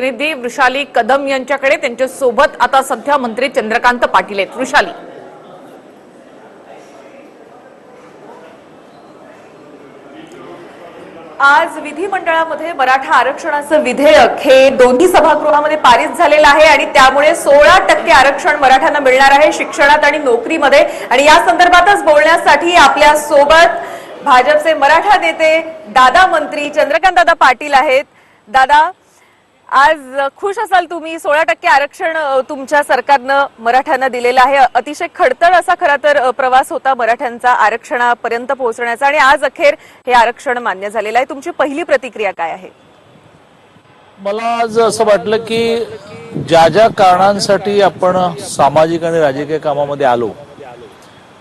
प्रतिनिधी वृषाली कदम यांच्याकडे त्यांच्या सोबत आता सध्या मंत्री चंद्रकांत पाटील आहेत। वृषाली, आज विधिमंडळामध्ये मराठा आरक्षणाचं विधेयक हे दोन्ही सभागृहामध्ये पारित झालेलं आहे आणि त्यामुळे 16% आरक्षण मराठ्यांना मिळणार आहे शिक्षणात आणि नोकरीमध्ये। आणि या संदर्भातच बोलण्यासाठी आपल्या सोबत भाजपचे मराठा नेते दादा मंत्री चंद्रकांत दादा पाटील आहेत। दादा, आज खुश असाल तुम्ही, 16% आरक्षण तुमच्या सरकारनं मराठ्यांना दिलेलं आहे। अतिशय खडतर असा खरा तर प्रवास होता मराठ्यांचा आरक्षणापर्यंत पोहोचण्याचा आणि आज अखेर हे आरक्षण मान्य झालेलं आहे। तुमची पहिली प्रतिक्रिया काय आहे? मला आज असं वाटलं की ज्या ज्या कारणांसाठी आपण सामाजिक आणि राजकीय कामामध्ये आलो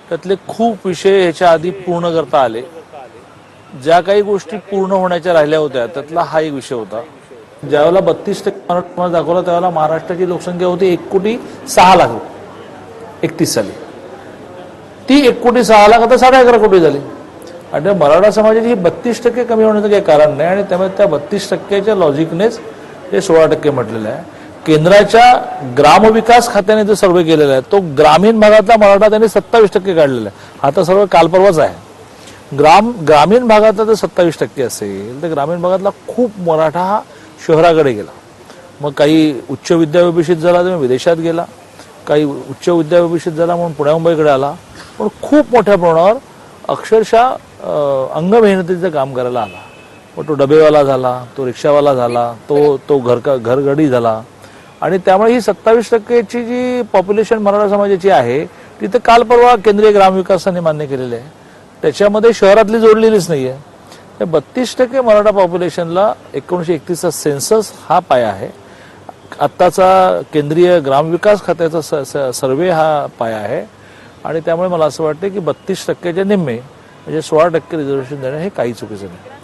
त्यातले खूप विषय ह्याच्या आधी पूर्ण करता आले। ज्या काही गोष्टी पूर्ण होण्याच्या राहिल्या होत्या त्यातला हा एक विषय होता। ज्यावेळेला 32% मराठा दाखवला त्यावेळेला महाराष्ट्राची लोकसंख्या होती 1,06,00,000 31 साली। ती 1,06,00,000 आता 11.5 कोटी झाली आणि मराठा समाजाची ही 32% कमी होण्याचं काही कारण नाही आणि त्यामुळे त्या 32%च्या लॉजिकनेच हे 16% म्हटलेलं आहे। केंद्राच्या ग्रामविकास खात्याने जो सर्वे केलेला आहे तो ग्रामीण भागातला मराठा त्यांनी 27% काढलेला आहे। आता सर्व कालपर्वाच आहे। ग्रामीण भागातला जर 27% असेल तर ग्रामीण भागातला खूप मराठा हा शहराकडे गेला। मग काही उच्च विद्याविभूषित झाला तर विदेशात गेला, काही उच्च विद्याविभूषित झाला म्हणून पुण्या मुंबईकडे आला, पण खूप मोठ्या प्रमाणावर अक्षरशः अंगमेहनतीचं काम करायला आला। मग तो डबेवाला झाला, तो रिक्षावाला झाला, तो घरगडी झाला आणि त्यामुळे ही 27%ची जी पॉप्युलेशन मराठा समाजाची आहे ती तर काल परवा केंद्रीय ग्रामविकासाने मान्य केलेली आहे, त्याच्यामध्ये शहरातली जोडलेलीच नाहीये। 32% मराठा पॉप्युलेशनला 1931चा सेन्सस हा पाया आहे, आत्ताचा केंद्रीय ग्रामविकास खात्याचा सर्वे हा पाया आहे आणि त्यामुळे मला असं वाटतं की 32%च्या निम्मे म्हणजे 16% रिझर्वेशन देणं हे काही चुकीचं नाही।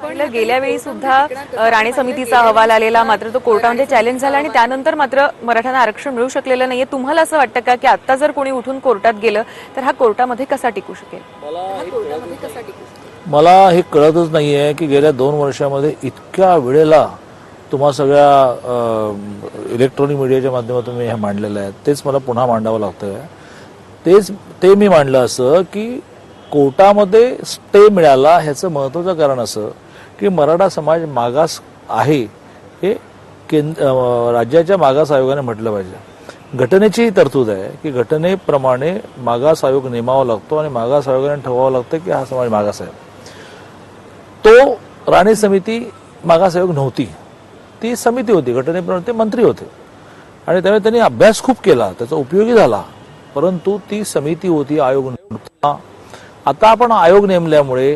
पण गेल्या वेळी सुद्धा राणे समितीचा अहवाल आलेला, मात्र तो कोर्टामध्ये चॅलेंज झाला आणि त्यानंतर मात्र मराठ्यांना आरक्षण मिळू शकलेलं नाहीये। तुम्हाला असं वाटतं का की आता जर कोणी उठून कोर्टात गेलं तर हा कोर्टामध्ये कसा टिकू शकेल? मला हे कळतच नाहीये की गेल्या 2 वर्षामध्ये इतक्या वेळेला तुम्हा सगळ्या इलेक्ट्रॉनिक मीडियाच्या माध्यमातून मी हे मांडलेलं आहे, तेच मला पुन्हा मांडावं लागतंय। ते मी मांडलं असं की कोर्टामध्ये स्टे मिळाला ह्याचं महत्त्वाचं कारण असं की मराठा समाज मागास आहे हे राज्याच्या मागास आयोगाने म्हटलं पाहिजे। घटनेची तरतूद आहे की घटनेप्रमाणे मागास आयोग नेमावा लागतो आणि मागास आयोगाने ठरवावं लागतं की हा समाज मागास आहे। तो राणे समिती मागास आयोग नव्हती, ती समिती होती, घटनेप्रमाणे ते मंत्री होते आणि त्यामुळे त्यांनी अभ्यास खूप केला, त्याचा उपयोगी झाला, परंतु ती समिती होती, आयोग नव्हता। आता आपण आयोग नेमल्यामुळे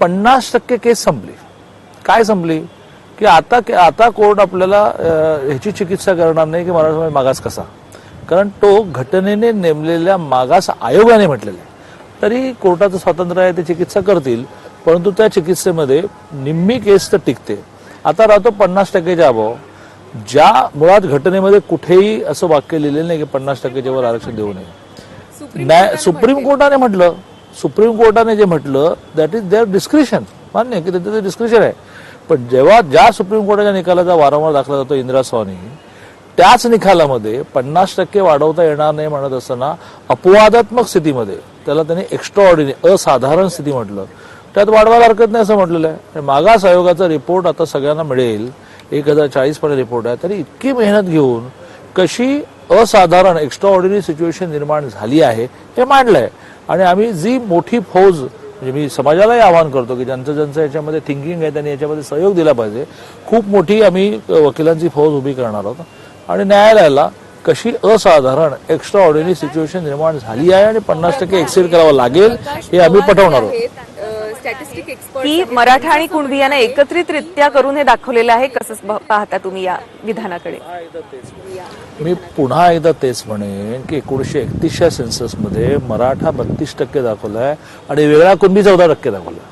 50% केस संपली। काय संपली की आता कोर्ट आपल्याला ह्याची चिकित्सा करणार नाही की मराठा समाज मागास कसा, कारण तो घटनेने नेमलेल्या मागास आयोगाने म्हटलेलं आहे। तरी कोर्टाचं स्वातंत्र्य आहे, ते चिकित्सा करतील, परंतु त्या चिकित्सेमध्ये निम्मी केस तर टिकते। आता राहतो 50%च्या अभाव, ज्या मुळात घटनेमध्ये कुठेही असं वाक्य लिहिलेलं नाही की 50%च्या वर आरक्षण देऊ नये। सुप्रीम कोर्टाने जे म्हटलं दॅट इज देअर डिस्क्रिशन, मान्य की त्याचं डिस्क्रिशन आहे, पण जेव्हा ज्या सुप्रीम कोर्टाच्या निकालाचा वारंवार दाखला जातो इंदिरा स्वानी, त्याच निकालामध्ये 50% वाढवता येणार नाही म्हणत असताना अपवादात्मक स्थितीमध्ये त्याला त्यांनी एक्स्ट्रा ऑर्डिनरी असाधारण स्थिती म्हटलं, त्यात वाढवायला हरकत नाही असं म्हटलेलं आहे। मागास आयोगाचा रिपोर्ट आता सगळ्यांना मिळेल, 1040 पर्यंत रिपोर्ट आहे, तरी इतकी मेहनत घेऊन कशी असाधारण एक्स्ट्रा ऑर्डिनरी सिच्युएशन निर्माण झाली आहे हे मांडलंय। आणि आम्ही जी मोठी फौज, म्हणजे मी समाजालाही आवाहन करतो की ज्यांचं याच्यामध्ये थिंकिंग आहे त्यांनी याच्यामध्ये सहयोग दिला पाहिजे, खूप मोठी आम्ही वकिलांची फौज उभी करणार आहोत आणि न्यायालयाला कशी असाधारण एक्स्ट्रा ऑर्डिनरी सिच्युएशन निर्माण झाली आहे आणि 50% एक्सेल करावं लागेल हे आम्ही पटवणार आहोत। की मराठा आणि कुणबी यांना एकत्रितरित्या करून हे दाखवलेलं आहे, कसं पाहता तुम्ही या विधानाकडे? मी पुन्हा एकदा तेच म्हणेन की 1931च्या सेन्ससमध्ये मराठा 32% दाखवलाय आणि वेगळा कुणबी 14% दाखवला।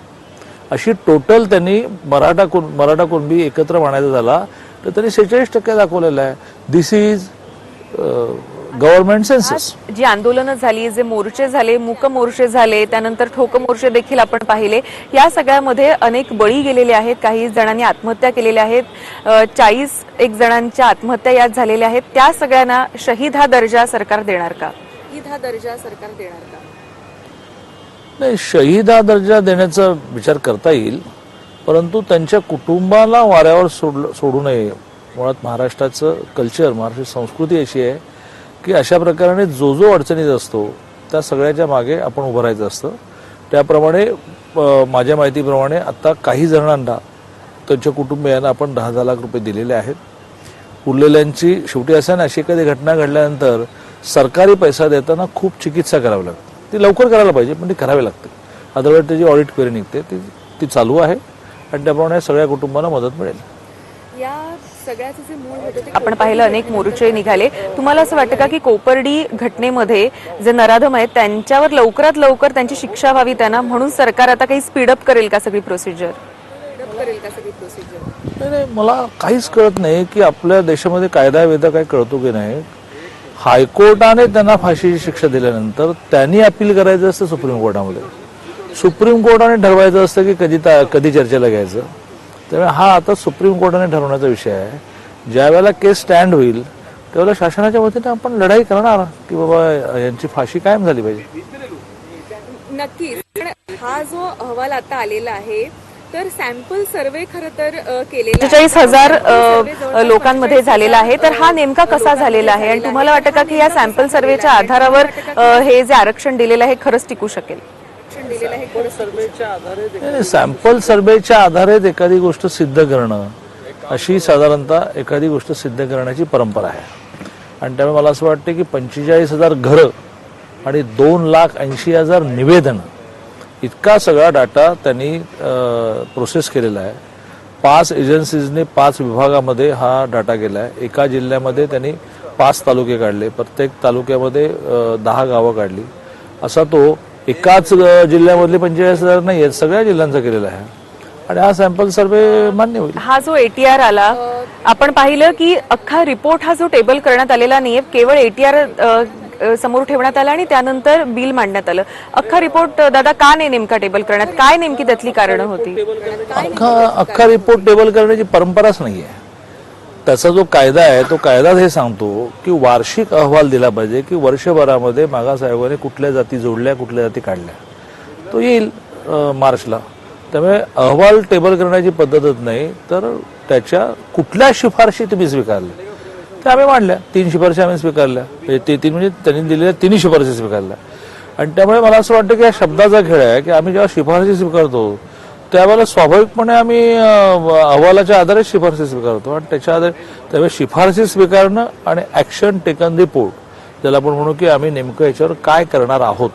अशी टोटल त्यांनी मराठा कुणबी एकत्र म्हणायचा झाला तर त्यांनी 46% दाखवलेला आहे। दिस इज गव्हर्नमेंट सेन्सस. जी आंदोलनं झाली, जे मोर्चे झाले, मूक मोर्चे झाले, त्यानंतर ठोक मोर्चे देखील आपण पाहिले, या सगळ्यामध्ये अनेक बळी गेलेले आहेत. काही जणांनी आत्महत्या केलेल्या आहेत. 41 जणांच्या आत्महत्या यात झालेल्या आहेत. त्या सगळ्यांना शहीद हा दर्जा सरकार देणार का? शहीद हा दर्जा सरकार देणार का? नाही, शहीद हा दर्जा देण्याचा विचार करता येईल, परंतु त्यांच्या कुटुंबाला वाऱ्यावर सोडू नये. मुळात महाराष्ट्राचं कल्चर, महाराष्ट्राची संस्कृती अशी आहे की अशा प्रकारे जो जो अडचणीत असतो त्या सगळ्याच्या मागे आपण उभं राहायचं असतं. त्याप्रमाणे माझ्या माहितीप्रमाणे आता काही जणांना, त्यांच्या कुटुंबियांना आपण 10-10 लाख रुपये दिलेले आहेत. उरलेल्यांची शेवटी असं ना, अशी एखादी घटना घडल्यानंतर सरकारी पैसा देताना खूप चिकित्सा करावी लागते. ती लवकर करायला पाहिजे, पण ती करावी लागते. अदरवाईज त्याची ऑडिट क्वेरी निघते. ती चालू आहे आणि त्याप्रमाणे सगळ्या कुटुंबांना मदत मिळेल. या सगळ्याचे जे मूळ होते आपण पाहिलं, अनेक मोर्चे निघाले. तुम्हाला असं वाटतं का की कोपर्डी घटनेमध्ये जे नराधम आहेत त्यांच्यावर लवकरात लवकर त्यांची शिक्षा व्हावी त्यांना, म्हणून सरकार आता काही स्पीडअप करेल का सगळी प्रोसिजर? नाही, मला काहीच कळत नाही की आपल्या देशामध्ये कायदा वेदा काही कळतो की नाही. हायकोर्टाने त्यांना फाशीची शिक्षा दिल्यानंतर त्यांनी अपील करायचं असतं सुप्रीम कोर्टामध्ये. सुप्रीम कोर्टाने ठरवायचं असतं की कधी चर्चेला घ्यायचं. त्यामुळे हा आता सुप्रीम कोर्टाने ठरवण्याचा विषय आहे. ज्या वेळेला केस स्टँड होईल त्यावेळेला शासनाच्या वतीने आपण लढाई करणार की बाबा यांची फाशी कायम झाली पाहिजे. नक्कीच. हा जो अहवाल आता आलेला आहे, तर सॅम्पल सर्वे खरं तर केलेला 45,000 लोकांमध्ये झालेला आहे. तर हा नेमका कसा झालेला आहे आणि तुम्हाला वाटतं का की या सॅम्पल सर्वेच्या आधारावर हे जे आरक्षण दिलेलं आहे खरंच टिकू शकेल? सॅम्पल सर्वेच्या आधारे एखादी गोष्ट सिद्ध करणं, अशी साधारणतः एखादी गोष्ट सिद्ध करण्याची परंपरा आहे. आणि त्यामुळे मला असं वाटतं की 45,000 घरं आणि 2,80,000 निवेदन, इतका सगळा डाटा त्यांनी प्रोसेस केलेला आहे. 5 एजन्सीजने 5 विभागामध्ये हा डाटा केला आहे. एका जिल्ह्यामध्ये त्यांनी 5 तालुके काढले, प्रत्येक तालुक्यामध्ये 10 गावं काढली. असा तो एकाच जिल्ह्यामधले 45,000 नाही आहेत, सगळ्या जिल्ह्यांचा केलेला आहे. आणि हा सॅम्पल सर्वे मान्य होईल. हा जो ATR आला, आपण पाहिलं की अख्खा रिपोर्ट हा जो टेबल करण्यात आलेला नाहीये, केवळ ATR समोर ठेवण्यात आला आणि त्यानंतर बिल मांडण्यात आलं. अख्खा रिपोर्ट दादा का नाही नेमका टेबल करण्यात? काय नेमकी त्यातली कारणं होती? अख्खा रिपोर्ट टेबल करण्याची परंपराच नाहीये. त्याचा जो कायदा आहे तो कायदा हे सांगतो की वार्षिक अहवाल दिला पाहिजे की वर्षभरामध्ये मागास आयोगाने कुठल्या जाती जोडल्या, कुठल्या जाती काढल्या. तो येईल मार्चला. त्यामुळे अहवाल टेबल करण्याची पद्धतच नाही, तर त्याच्या कुठल्या शिफारशी तुम्ही स्वीकारल्या त्या आम्ही मांडल्या. 3 शिफारशी आम्ही स्वीकारल्या. ते 3 म्हणजे त्यांनी दिलेल्या 3 शिफारशी स्वीकारल्या. आणि त्यामुळे मला असं वाटतं की या शब्दाचा खेळ आहे की आम्ही जेव्हा शिफारशी स्वीकारतो त्यावेळेला स्वाभाविकपणे आम्ही अहवालाच्या आधारे शिफारसी स्वीकारतो. आणि त्याच्या आधारे त्यामुळे शिफारसी स्वीकारणं आणि ऍक्शन टेकन रिपोर्ट, ज्याला आपण म्हणू की आम्ही नेमकं याच्यावर काय करणार आहोत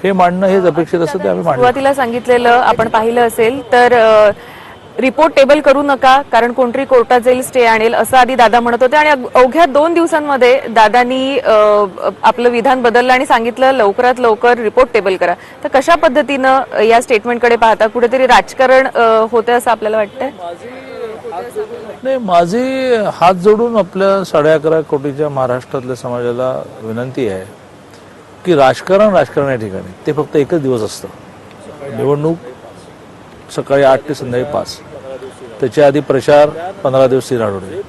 हे मांडणं हेच अपेक्षित असतं. ते आम्ही मांडलं. सुरुवातीला सांगितलेलं आपण पाहिलं असेल तर रिपोर्ट टेबल करू नका कारण कोणतरी कोर्टात जाईल, स्टे आणेल, असं आधी दादा म्हणत होते. आणि अवघ्या 2 दिवसांमध्ये दादांनी आपलं विधान बदललं आणि सांगितलं लवकरात लवकर रिपोर्ट टेबल करा. तर कशा पद्धतीनं या स्टेटमेंटकडे पाहता? कुठेतरी राजकारण होतं असं आपल्याला वाटतंय? नाही, माझी हात जोडून आपल्या 11.5 कोटीच्या महाराष्ट्रातल्या समाजाला विनंती आहे की राजकारण या ठिकाणी ते फक्त एकच दिवस असतं. निवडणूक सकाळी 8 ते संध्याकाळी 5, त्याच्या आधी प्रचार 15 दिवस 3 आठवडे.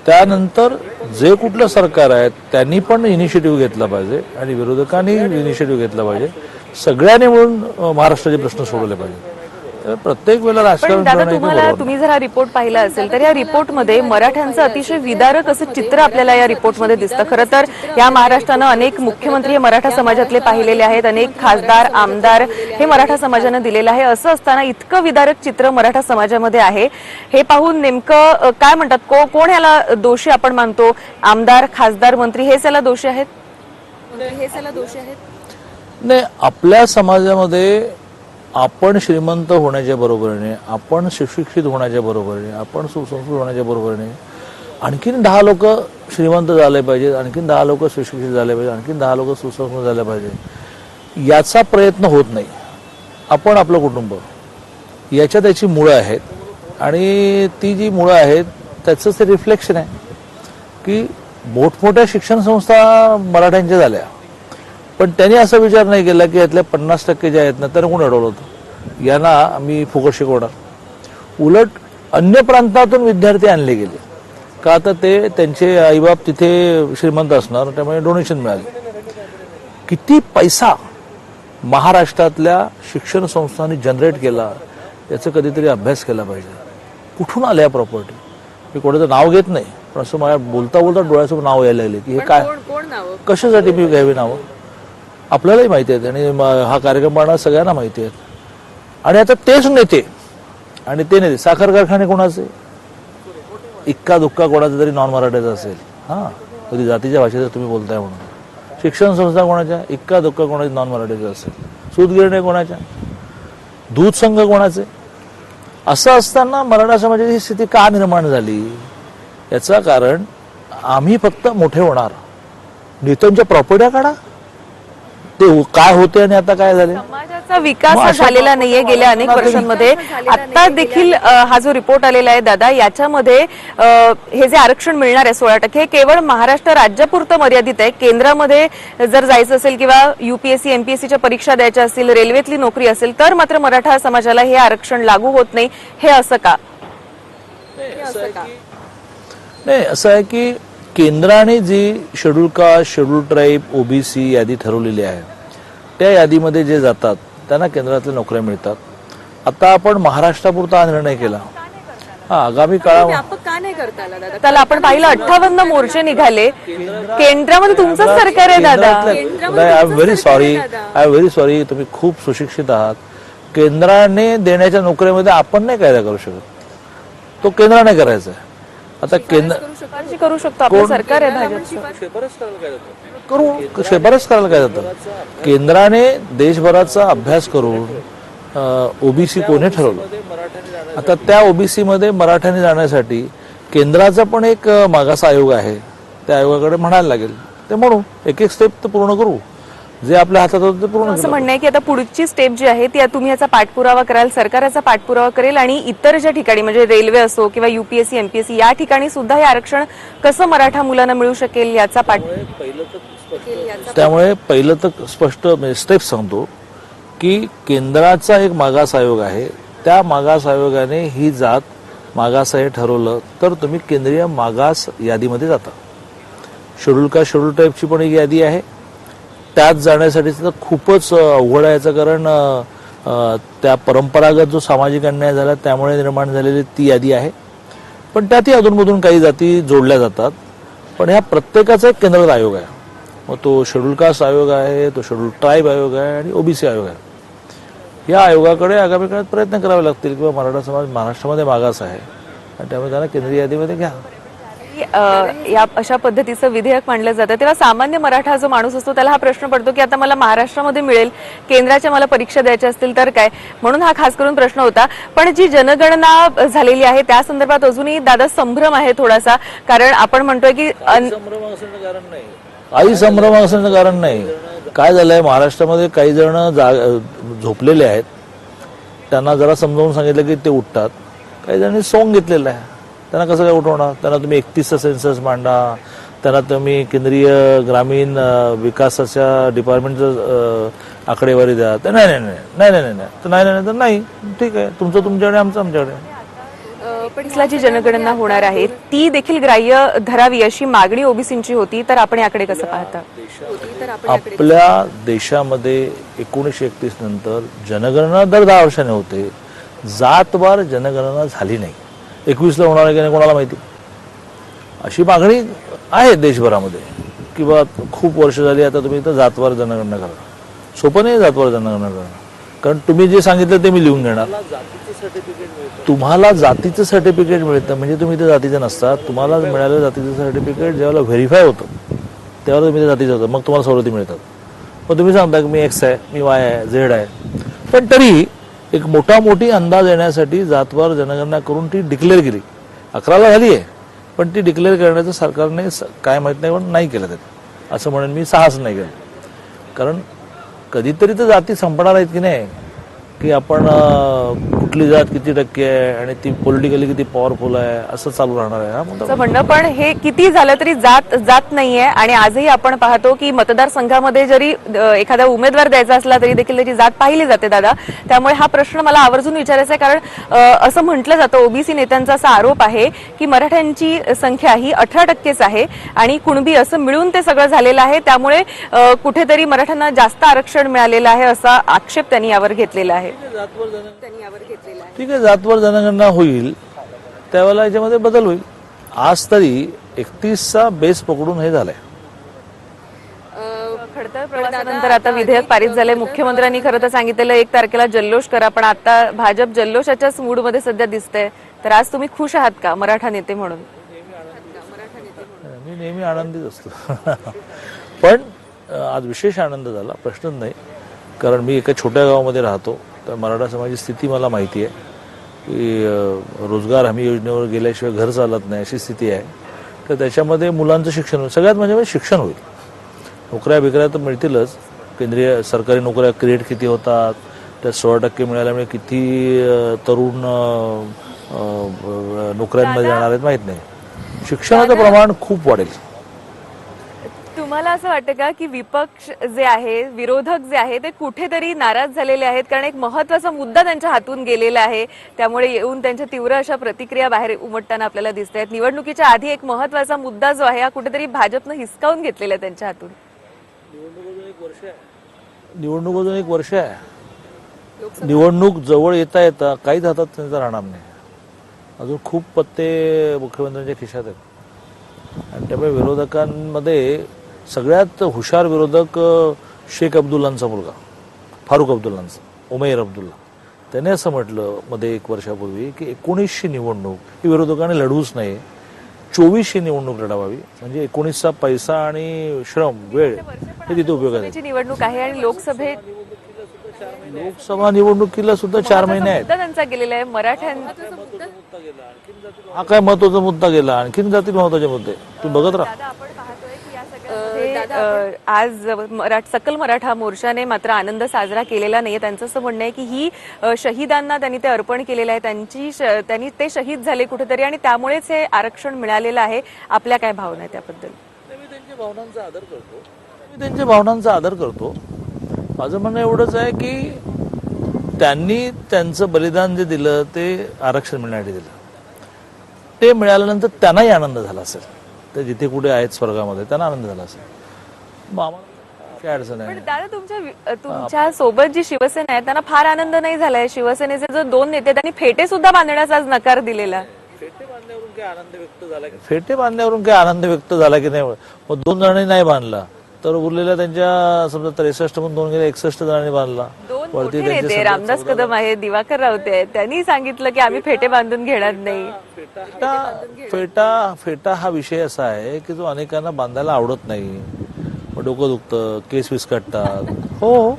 त्यानंतर जे कुठलं सरकार आहे त्यांनी पण इनिशिएटिव्ह घेतला पाहिजे आणि विरोधकांनी इनिशिएटिव्ह घेतला पाहिजे. सगळ्यांनी मिळून महाराष्ट्राचे प्रश्न सोडवले पाहिजे. प्रत्येक वेळेला राजकारण तुम्ही जर हा रिपोर्ट पाहिला असेल तर या रिपोर्टमध्ये मराठ्यांचं अतिशय विदारक असं चित्र आपल्याला या रिपोर्टमध्ये दिसतं. खरं तर या महाराष्ट्रानं अनेक मुख्यमंत्री हे मराठा समाजातले पाहिलेले आहेत, अनेक खासदार, आमदार हे मराठा समाजानं दिलेलं आहे. असं असताना इतकं विदारक चित्र मराठा समाजामध्ये आहे, हे पाहून नेमकं काय म्हणतात, कोण ह्याला दोषी आपण मानतो? आमदार, खासदार, मंत्री हेच याला दोषी आहेत? नाही, आपल्या समाजामध्ये आपण श्रीमंत होण्याच्या बरोबरीने, आपण सुशिक्षित होण्याच्या बरोबरीने, आपण सुसंस्कृत होण्याच्या बरोबरीने आणखीन 10 लोक श्रीमंत झाले पाहिजेत, आणखीन 10 लोक सुशिक्षित झाले पाहिजे, आणखीन 10 लोक सुसंस्कृत झाले पाहिजे, याचा प्रयत्न होत नाही. आपण आपलं कुटुंब याच्या त्याची मुळं आहेत आणि ती जी मुळं आहेत त्याचं ते रिफ्लेक्शन आहे की मोठमोठ्या शिक्षण संस्था मराठ्यांच्या झाल्या, पण त्यांनी असा विचार नाही केला की यातल्या 50% जे आहेत ना त्यांना कोण अडवलं होतं, यांना आम्ही फुकट शिकवणार. उलट अन्य प्रांतातून विद्यार्थी आणले गेले का, तर ते त्यांचे आईबाप तिथे श्रीमंत असणार, त्यामुळे डोनेशन मिळाले. किती पैसा महाराष्ट्रातल्या शिक्षण संस्थांनी जनरेट केला याचा कधीतरी अभ्यास केला पाहिजे. कुठून आल्या या प्रॉपर्टी? मी कोणाचं नाव घेत नाही, पण असं माझ्या बोलता बोलता डोळ्यासमोर नाव यायला लागले की हे काय, कशासाठी मी घ्यावी नावं. आपल्यालाही माहिती आहेत आणि हा कार्यक्रम पाहणारा सगळ्यांना माहिती आहेत. आणि आता तेच नेते आणि ते नेते, साखर कारखाने कोणाचे, इक्का दुक्का कोणाचा तरी नॉन मराठ्याचा असेल, हां कधी जातीच्या भाषेत तुम्ही बोलताय म्हणून. शिक्षण संस्था कोणाच्या, इक्का दुक्का कोणाची नॉन मराठीचा असेल. सूतगिरण्या कोणाच्या, दूध संघ कोणाचे. असं असताना मराठा समाजाची ही स्थिती का निर्माण झाली, याचं कारण आम्ही फक्त मोठे होणार, नेत्यांच्या प्रॉपर्ट्या काढा, ते काय होते आणि आता काय झाले. समाजाचा विकास झालेला नाहीये गेल्या अनेक वर्षांमध्ये. आता देखील हा जो रिपोर्ट आलेला आहे दादा, याच्यामध्ये हे जे आरक्षण मिळणार आहे 16%, हे केवळ महाराष्ट्र राज्यापुरतं मर्यादित आहे. केंद्रामध्ये जर जायचं असेल किंवा UPSC MPSCच्या परीक्षा द्यायच्या असतील, रेल्वेतली नोकरी असेल, तर मात्र मराठा समाजाला हे आरक्षण लागू होत नाही. हे असं का? नाही, असं आहे की केंद्राने जी schedule caste, schedule tribe, OBC यादी ठरवलेली आहे, त्या यादीमध्ये जे जातात त्यांना केंद्रातल्या नोकऱ्या मिळतात. आता आपण महाराष्ट्रापुरता हा निर्णय केला. आगामी काळामध्ये त्याला आपण पाहिलं 58 मोर्चे निघाले. केंद्रामध्ये तुमचं सरकार आहे दादा. आय एम व्हेरी सॉरी, तुम्ही खूप सुशिक्षित आहात. केंद्राने देण्याच्या नोकरीमध्ये आपण नाही कायदा करू शकत, तो केंद्राने करायचा आहे. आता केंद्र करू शकतो, आपलं सरकार आहे भाजपचं. शिफारस करायला काय जातं. केंद्राने देशभराचा अभ्यास करून OBC कोणी ठरवलं. आता त्या OBC मध्ये मराठ्यांनी जाण्यासाठी केंद्राचा पण एक मागास आयोग आहे, त्या आयोगाकडे म्हणायला लागेल. ते म्हणू, एक एक स्टेप तर पूर्ण करू, जे आपल्या हातात होतं ते पूर्ण. असं म्हणणं आहे की आता पुढची स्टेप जी आहे ती तुम्ही याचा पाठपुरावा कराल, सरकार याचा पाठपुरावा करेल आणि इतर ज्या ठिकाणी म्हणजे रेल्वे असो किंवा UPSC MPSC या ठिकाणी सुद्धा हे आरक्षण कसं मराठा मुलांना मिळू शकेल याचा त्यामुळे पहिलं तर स्पष्ट स्टेप सांगतो की केंद्राचा एक मागास आयोग आहे, त्या मागास आयोगाने ही जात मागास आहे ठरवलं तर तुम्ही केंद्रीय मागास यादीमध्ये जाता. शेड्यूल कास्ट, शेड्यूल टाईपची पण एक यादी आहे, त्यात जाण्यासाठी तर खूपच अवघड आहे याचं कारण त्या परंपरागत जो सामाजिक अन्याय झाला त्यामुळे निर्माण झालेली ती यादी आहे. पण त्यातही अधूनमधून काही जाती जोडल्या जातात. पण ह्या प्रत्येकाचा एक केंद्राचा आयोग आहे. मग तो शेड्यूल कास्ट आयोग आहे, तो शेड्यूल ट्राईब आयोग आहे आणि OBC आयोग आहे. या आयोगाकडे आगामी काळात प्रयत्न करावे लागतील किंवा मराठा समाज महाराष्ट्रामध्ये मागास आहे आणि त्यामुळे त्यांना केंद्रीय यादीमध्ये घ्या. या अशा पद्धतीचं विधेयक मांडलं जातं तेव्हा सामान्य मराठा जो माणूस असतो त्याला हा प्रश्न पडतो की आता मला महाराष्ट्रामध्ये मिळेल, केंद्राच्या मला परीक्षा द्यायच्या असतील तर काय, म्हणून हा खास करून प्रश्न होता. पण जी जनगणना झालेली आहे त्या संदर्भात अजूनही दादा संभ्रम आहे थोडासा, कारण आपण म्हणतोय की काही संभ्रम असण्याचं कारण नाही. काय झालंय, महाराष्ट्रामध्ये काही जण झोपलेले आहेत, त्यांना जरा समजावून सांगितलं की ते उठतात. काही जणांनी सोंग घेतलेलं आहे, त्यांना कसं काय उठवणार. त्यांना तुम्ही 31चा सेन्सस मांडा, त्यांना तुम्ही केंद्रीय ग्रामीण विकासाच्या डिपार्टमेंटचं आकडेवारी द्या. तर नाही, ठीक आहे, तुमचं तुमच्याकडे, आमचं आमच्याकडे. पण जी जनगणना होणार आहे ती देखील ग्राह्य धरावी अशी मागणी OBCंची होती, तर आपण याकडे कसं पाहता. आपल्या देशामध्ये 1931 नंतर जनगणना दर 10 वर्षाने होते, जातवार जनगणना झाली नाही. 21ला होणार आहे की नाही कोणाला माहिती. अशी मागणी आहे देशभरामध्ये किंवा खूप वर्ष झाली. आता तुम्ही इथं जातवार जनगणना करा, सोपं नाही जातवार जनगणना करणं, कारण तुम्ही जे सांगितलं ते मी लिहून घेणार. तुम्हाला जातीचं सर्टिफिकेट मिळतं म्हणजे तुम्ही ते जातीचे नसतात. तुम्हाला मिळालेलं जातीचं सर्टिफिकेट जेव्हा व्हेरीफाय होतं तेव्हा तुम्ही ते जातीचं होतं, मग तुम्हाला सवलती मिळतात. पण तुम्ही सांगता की मी X आहे, मी Y आहे, Z आहे. पण तरी एक मोठी अंदाज येण्यासाठी जातवार जनगणना करून ती डिक्लेअर केली. 11ला झाली आहे, पण ती डिक्लेअर करण्याचं सरकारने काय माहित नाही पण नाही केलं. त्यात असं म्हणून मी साहस नाही केलं, कारण कधीतरी तर जाती संपणार आहेत की नाही. की आपण कुठली जात किती टक्के आहे आणि ती पॉलिटिकली किती पॉवरफुल आहे असं चालू राहणार आहे हा मुद्दा. असं म्हणणं, पण हे किती झालं तरी जात जात नाहीये आणि आजही आपण पाहतो की मतदारसंघामध्ये जरी एखादा उमेदवार द्यायचा असला तरी देखील त्याची जात पाहिली जाते दादा. त्यामुळे हा प्रश्न मला आवर्जून विचारायचा आहे, कारण असं म्हटलं जातं, ओबीसी नेत्यांचा असा आरोप आहे की मराठ्यांची संख्या ही 18% आहे आणि कुणबी असं मिळून ते सगळं झालेलं आहे. त्यामुळे कुठेतरी मराठ्यांना जास्त आरक्षण मिळालेलं आहे असा आक्षेप त्यांनी यावर घेतलेला आहे. ठीक आहे, जातवर जनगणना होईल त्यावेळेला याच्यामध्ये बदल होईल. आज तरी 31चा बेस पकडून हे झालंय. खडतर प्रवासानंतर आता विधेयक पारित झालंय. मुख्यमंत्र्यांनी खरं तर सांगितलेलं 1 तारखेला जल्लोष करा, पण आता भाजप जल्लोषाच्याच मूडमध्ये सध्या दिसतंय. तर आज तुम्ही खुश आहात का मराठा नेते म्हणून? मी नेहमी आनंदीच असतो पण आज विशेष आनंद झाला, प्रश्नच नाही. कारण मी एका छोट्या गावामध्ये राहतो, तर मराठा समाजाची स्थिती मला माहिती आहे की रोजगार हमी योजनेवर गेल्याशिवाय घर चालत नाही अशी स्थिती आहे. तर त्याच्यामध्ये मुलांचं शिक्षण होईल, सगळ्यात म्हणजे शिक्षण होईल. नोकऱ्या बिकऱ्या तर मिळतीलच. केंद्रीय सरकारी नोकऱ्या क्रिएट किती होतात, त्या 16% मिळाल्यामुळे किती तरुण नोकऱ्यांमध्ये जाणार आहेत माहीत नाही. शिक्षणाचं प्रमाण खूप वाढेल. तुम्हाला असं वाटतं का की विपक्ष जे आहे, विरोधक जे आहे, ते कुठेतरी नाराज झालेले आहेत? कारण एक महत्वाचा मुद्दा त्यांच्या हातून गेलेला आहे, त्यामुळे येऊन त्यांच्या तीव्र अशा प्रतिक्रिया बाहेर उमटताना आपल्याला दिसत आहेत. निवडणुकीच्या आधी एक महत्वाचा मुद्दा जो आहे हा कुठेतरी भाजपनं हिसकावून घेतलेला आहे त्यांच्या हातून. निवडणूक अजून एक वर्ष आहे. निवडणूक जवळ येता येता काहीच हातात त्यांचा राहणार नाही. अजून खूप पत्ते मुख्यमंत्र्यांच्या खिशात आहेत आणि त्यामुळे विरोधकांमध्ये सगळ्यात हुशार विरोधक शेख अब्दुल्लांचा मुलगा फारुख अब्दुल्लांचा, उमेर अब्दुल्ला. त्याने असं म्हटलं मध्ये 1 वर्षापूर्वी की 19ची निवडणूक ही विरोधकांनी लढवूच नाही, 24ची निवडणूक लढवावी. म्हणजे 19चा पैसा आणि श्रम वेळ हे तिथे उपयोगाचे. निवडणूक आहे आणि लोकसभा निवडणुकीला सुद्धा 4 महिने आहेत. त्यांचा गेलेला आहे. मराठ्यांचा हा काय महत्वाचा मुद्दा गेला, आणखीन जातील महत्वाचे मुद्दे. तू बघत राहा. आज सकल मराठा मोर्चाने मात्र आनंद साजरा केलेला नाहीये. त्यांचं असं म्हणणं आहे की ही शहीदांना त्यांनी ते अर्पण केलेलं आहे, त्यांनी ते शहीद झाले कुठेतरी आणि त्यामुळेच हे आरक्षण मिळालेलं आहे. आपल्या काय भावना आहे त्याबद्दल? मी त्यांच्या भावनांचा आदर करतो. माझं म्हणणं एवढंच आहे की त्यांनी त्यांचं बलिदान जे दिलं ते आरक्षण मिळण्यासाठी दिलं. ते मिळाल्यानंतर त्यांनाही आनंद झाला असेल. ते जिथे कुठे आहेत स्वर्गामध्ये त्यांना आनंद झाला असेल. काय अडचण आहे? पण दादा, तुमच्या सोबत जी शिवसेना आहे त्यांना फार आनंद नाही झालाय. शिवसेनेचे जो 2 नेते त्यांनी फेटे सुद्धा बांधण्याचा आज नकार दिलेला. फेटे बांधण्यावरून काय आनंद व्यक्त झाला? फेटे बांधण्यावरून काय आनंद व्यक्त झाला की नाही? मग 2 जणांनी नाही बांधला तर उरलेल्या त्यांच्या समजा 63 म्हणून 2 गेले 61 जणांनी बांधला. 2 मोठे नेते रामदास कदम आहेत, दिवाकर रावते आहेत, त्यांनी सांगितलं की आम्ही फेटे बांधून घेणार नाही. फेटा हा विषय असा आहे की जो अनेकांना बांधायला आवडत नाही. डोकं दुखतं, केस विस्कटतात. हो,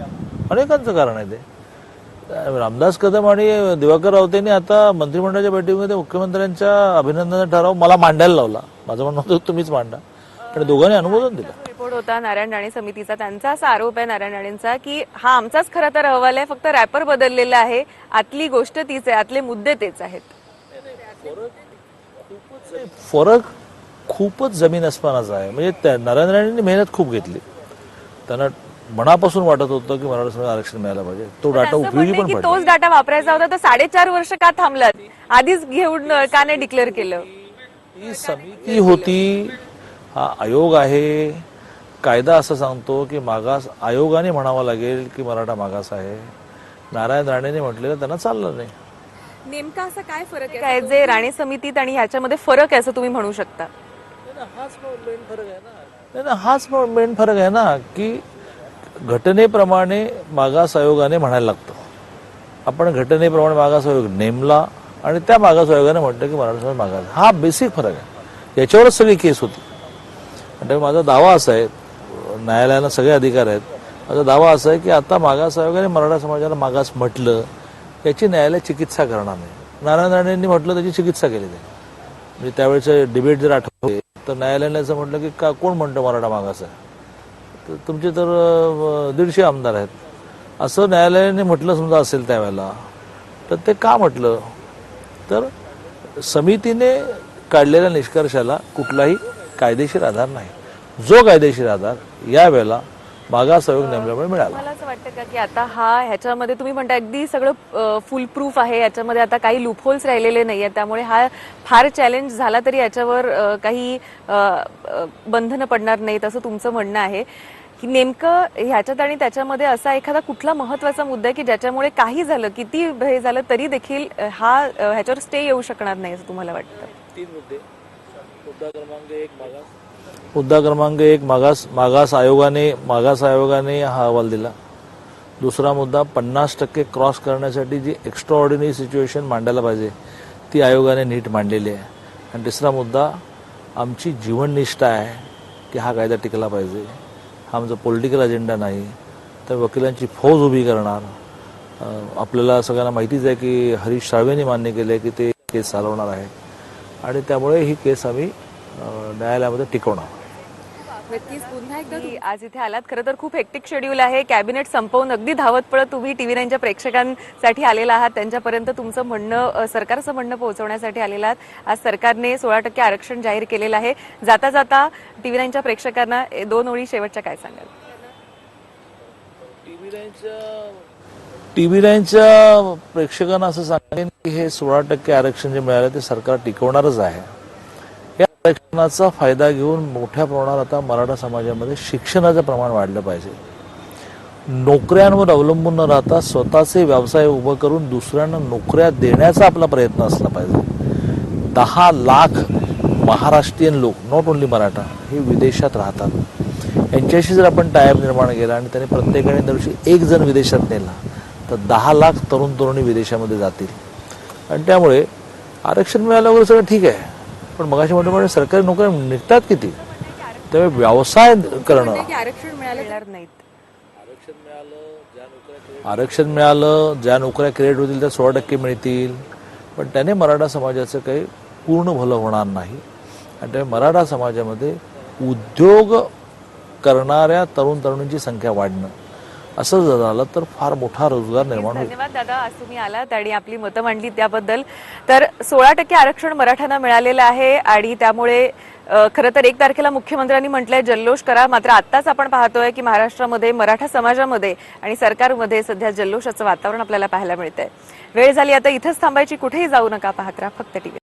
अनेकांचं कारण आहे ते. रामदास कदम आणि दिवाकर रावतेंनी आता मंत्रिमंडळाच्या बैठकीमध्ये मुख्यमंत्र्यांच्या अभिनंदनाचा ठराव मला मांडायला लावला. माझं म्हणणं होतं तुम्हीच मांडा, आणि दोघांनी अनुमोदन दिलं. रिपोर्ट होता नारायण राणे समितीचा. त्यांचा असा आरोप आहे नारायण राणेंचा की हा आमचाच खरा तर अहवाल आहे, फक्त रॅपर बदललेला आहे, आतली गोष्ट तीच आहे, आतले मुद्दे तेच आहेत. फरक खूपच जमीन अस्मानाचा आहे. म्हणजे नारायण राणेंनी मेहनत खूप घेतली. त्यांना मनापासून वाटत होतं की मराठा समाजाला आरक्षण मिळायला पाहिजे. तो डाटा उपयोगी पण पडला. तोच डाटा वापरायचा होता तर 4.5 वर्ष का थांबलात? आधीच घेऊन का नाही डिक्लेअर केलं? ही समिती होती, हा आयोग आहे. कायदा असं सांगतो की मागास आयोगाने म्हणावं लागेल की मराठा मागास आहे. नारायण राणेने म्हटलेलं त्यांना चाललं नाही. नेमका असा काय फरक आहे काय जे राणे समितीत आणि ह्याच्यामध्ये फरक आहे असं तुम्ही म्हणू शकता? हाच मेन फरक आहे ना. हाच मेन फरक आहे ना की घटनेप्रमाणे मागास आयोगाने म्हणायला लागतं. आपण घटनेप्रमाणे मागास आयोग नेमला आणि त्या मागास आयोगाने म्हटलं की मराठा समाज मागास. हा बेसिक फरक आहे. याच्यावरच सगळी केस होती. म्हणजे माझा दावा असा आहे, न्यायालयाला सगळे अधिकार आहेत, माझा दावा असा आहे की आता मागास आयोगाने मराठा समाजाला मागास म्हटलं याची न्यायालय चिकित्सा करणार नाही. नारायण राणेंनी म्हटलं त्याची चिकित्सा केली नाही. म्हणजे त्यावेळेचे डिबेट जर आठवले तर न्यायालयाने असं म्हटलं की कोण म्हणतं मराठा मागास आहे? तर तुमचे तर 150 आमदार आहेत. असं न्यायालयाने म्हटलं समजा असेल त्यावेळेला, तर ते का म्हटलं? तर समितीने काढलेल्या निष्कर्षाला कुठलाही कायदेशीर आधार नाही. जो कायदेशीर आधार यावेळेला मागास आयोग नेमल्यामुळे मिळाला. मला असं वाटतं का की आता ह्याच्यामध्ये तुम्ही म्हणता अगदी सगळं फुल प्रूफ आहे, याच्यामध्ये आता काही लूपहोल्स राहिलेले नाहीये, त्यामुळे हा फार चॅलेंज झाला तरी याच्यावर काही बंधनं पडणार नाहीत असं तुमचं म्हणणं आहे. की नेमकं ह्याच्यात आणि त्याच्यामध्ये असा एखादा कुठला महत्वाचा मुद्दा आहे की ज्याच्यामुळे काही झालं, किती हे झालं तरी देखील ह्याच्यावर स्टे येऊ शकणार नाही असं तुम्हाला वाटतं? 3 मुद्दे. मुद्दा क्रमांक 1 मागास आयोगाने हा अहवाल दिला. दुसरा मुद्दा 50% क्रॉस करण्यासाठी जी एक्स्ट्रा ऑर्डिनरी सिच्युएशन मांडायला पाहिजे ती आयोगाने नीट मांडलेली आहे. आणि तिसरा मुद्दा आमची जीवननिष्ठा आहे की हा कायदा टिकला पाहिजे. हा आमचा पॉलिटिकल अजेंडा नाही, तर वकिलांची फौज उभी करणार. आपल्याला सगळ्यांना माहितीच आहे की हरीश साळवेंनी मान्य केलं आहे की ते केस चालवणार आहे आणि त्यामुळे ही केस आम्ही न्यायालयामध्ये टिकवणार. नक्कीच पुन्हा एकदा आज इथे आलात. खरं तर खूप हेक्टिक शेड्यूल आहे. कॅबिनेट संपवून अगदी धावत पळत तुम्ही TV 9च्या प्रेक्षकांसाठी आलेला आहात, त्यांच्यापर्यंत तुमचं म्हणणं, सरकारचं म्हणणं पोहोचवण्यासाठी आलेला आहात. आज सरकारने 16% आरक्षण जाहीर केलेलं आहे. जाता जाता TV 9च्या प्रेक्षकांना 2 ओळी शेवटच्या काय सांगाल? TV 9च्या प्रेक्षकांना असं सांगेन की हे 16% आरक्षण जे मिळालं ते सरकार टिकवणारच आहे. या आरक्षणाचा फायदा घेऊन मोठ्या प्रमाणात आता मराठा समाजामध्ये शिक्षणाचं प्रमाण वाढलं पाहिजे. नोकऱ्यांवर अवलंबून न राहता स्वतःचे व्यवसाय उभं करून दुसऱ्यांना नोकऱ्या देण्याचा आपला प्रयत्न असला पाहिजे. 10 लाख महाराष्ट्रीयन लोक, नॉट ओन्ली मराठा, हे विदेशात राहतात. यांच्याशी जर आपण टायअप निर्माण केला आणि त्यांनी प्रत्येकाने दरवर्षी 1 जण विदेशात नेला तर 10 लाख तरुण तरुणी विदेशामध्ये जातील. आणि त्यामुळे आरक्षण मिळालं वगैरे सगळं ठीक आहे, पण मगाशी म्हटल्यामुळे सरकारी नोकऱ्या निघतात किती, त्यामुळे व्यवसाय करणं. आरक्षण मिळालं नाहीत. आरक्षण मिळालं, ज्या नोकऱ्या क्रिएट होतील त्या 16% मिळतील, पण त्याने मराठा समाजाचं काही पूर्ण भलं होणार नाही. आणि त्यामुळे मराठा समाजामध्ये उद्योग करणाऱ्या तरुण तरुणींची संख्या वाढणं असं जर झालं तर फार मोठा रोजगार निर्माण होईल. धन्यवाद दादा, आज तुम्ही आलात आणि आपली मतं मांडली त्याबद्दल. तर 16% आरक्षण मराठ्यांना मिळालेलं आहे आणि त्यामुळे खरं तर 1 तारखेला मुख्यमंत्र्यांनी म्हटलंय जल्लोष करा. मात्र आत्ताच आपण पाहतोय की महाराष्ट्रामध्ये मराठा समाजामध्ये आणि सरकारमध्ये सध्या जल्लोषाचं वातावरण आपल्याला पाहायला मिळतंय. वेळ झाली आता इथंच थांबायची, कुठेही जाऊ नका, पाहत राहा फक्त TV.